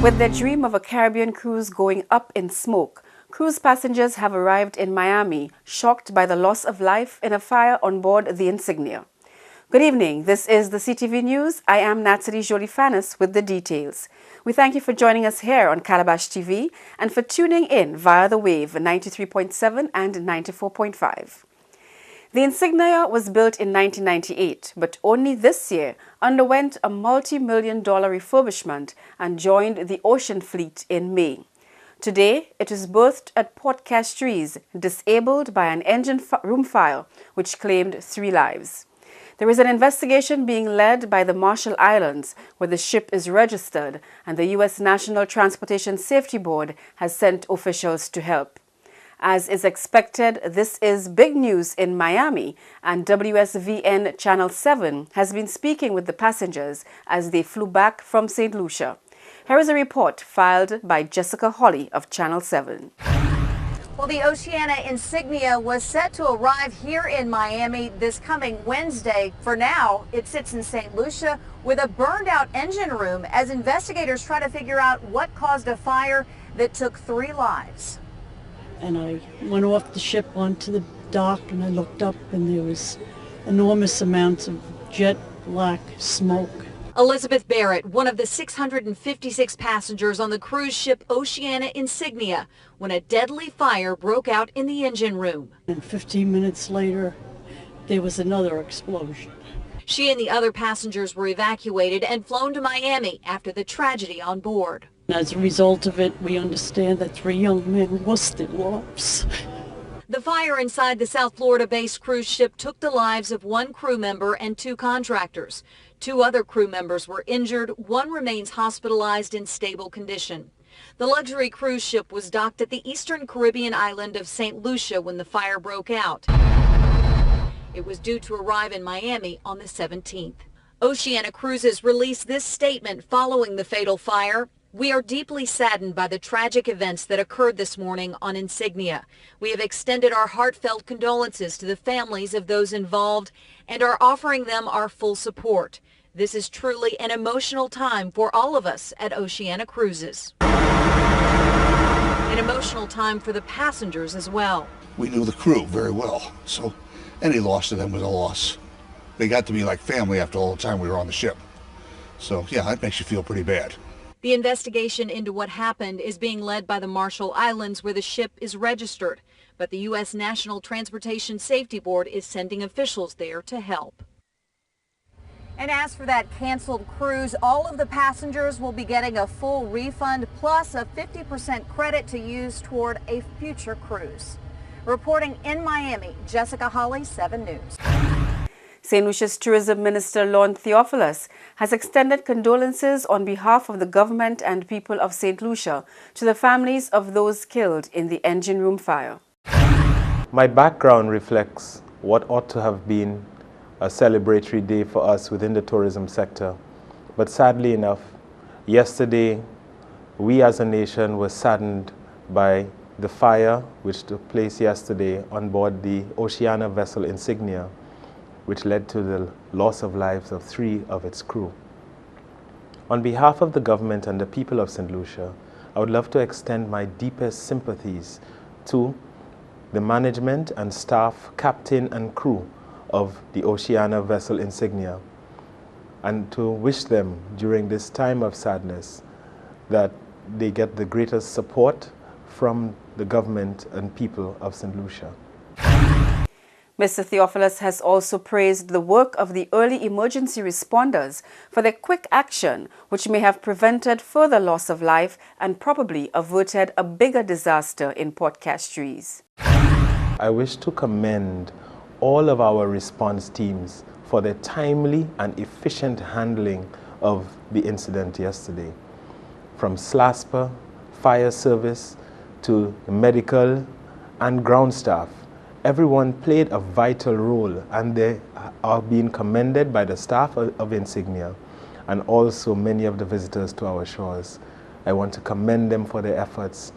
With their dream of a Caribbean cruise going up in smoke, cruise passengers have arrived in Miami, shocked by the loss of life in a fire on board the Insignia. Good evening. This is the CTV News. I am Natalie Jolie-Fanis with the details. We thank you for joining us here on Calabash TV and for tuning in via the wave 93.7 and 94.5. The Insignia was built in 1998, but only this year underwent a multi-million-dollar refurbishment and joined the Ocean Fleet in May. Today, it is berthed at Port Castries, disabled by an engine room fire, which claimed 3 lives. There is an investigation being led by the Marshall Islands, where the ship is registered, and the U.S. National Transportation Safety Board has sent officials to help. As is expected, this is big news in Miami, and WSVN Channel 7 has been speaking with the passengers as they flew back from St. Lucia. Here is a report filed by Jessica Hawley of Channel 7. Well, the Oceana Insignia was set to arrive here in Miami this coming Wednesday. For now, it sits in St. Lucia with a burned-out engine room as investigators try to figure out what caused a fire that took 3 lives. And I went off the ship onto the dock and I looked up and there was enormous amounts of jet black smoke. Elizabeth Barrett, one of the 656 passengers on the cruise ship Oceana Insignia, when a deadly fire broke out in the engine room. And 15 minutes later, there was another explosion. She and the other passengers were evacuated and flown to Miami after the tragedy on board. As a result of it, we understand that 3 young men lost their lives. The fire inside the South Florida-based cruise ship took the lives of 1 crew member and 2 contractors. 2 other crew members were injured. 1 remains hospitalized in stable condition. The luxury cruise ship was docked at the eastern Caribbean island of St. Lucia when the fire broke out. It was due to arrive in Miami on the 17th. Oceana Cruises released this statement following the fatal fire. We are deeply saddened by the tragic events that occurred this morning on Insignia. We have extended our heartfelt condolences to the families of those involved and are offering them our full support. This is truly an emotional time for all of us at Oceana Cruises. An emotional time for the passengers as well. We knew the crew very well, so any loss to them was a loss. They got to be like family after all the time we were on the ship. So yeah, that makes you feel pretty bad. The investigation into what happened is being led by the Marshall Islands, where the ship is registered, but the U.S. National Transportation Safety Board is sending officials there to help. And as for that canceled cruise, all of the passengers will be getting a full refund plus a 50% credit to use toward a future cruise. Reporting in Miami, Jessica Hawley, 7 News. St. Lucia's Tourism Minister Lorne Theophilus has extended condolences on behalf of the government and people of St. Lucia to the families of those killed in the engine room fire. My background reflects what ought to have been a celebratory day for us within the tourism sector. But sadly enough, yesterday, we as a nation were saddened by the fire which took place yesterday on board the Oceana vessel Insignia, which led to the loss of lives of 3 of its crew. On behalf of the government and the people of St. Lucia, I would love to extend my deepest sympathies to the management and staff, captain and crew of the Oceana vessel Insignia, and to wish them during this time of sadness that they get the greatest support from the government and people of St. Lucia. Mr. Theophilus has also praised the work of the early emergency responders for their quick action, which may have prevented further loss of life and probably averted a bigger disaster in Port Castries. I wish to commend all of our response teams for their timely and efficient handling of the incident yesterday. From SLASPA, fire service, to medical and ground staff. Everyone played a vital role, and they are being commended by the staff of Insignia and also many of the visitors to our shores. I want to commend them for their efforts.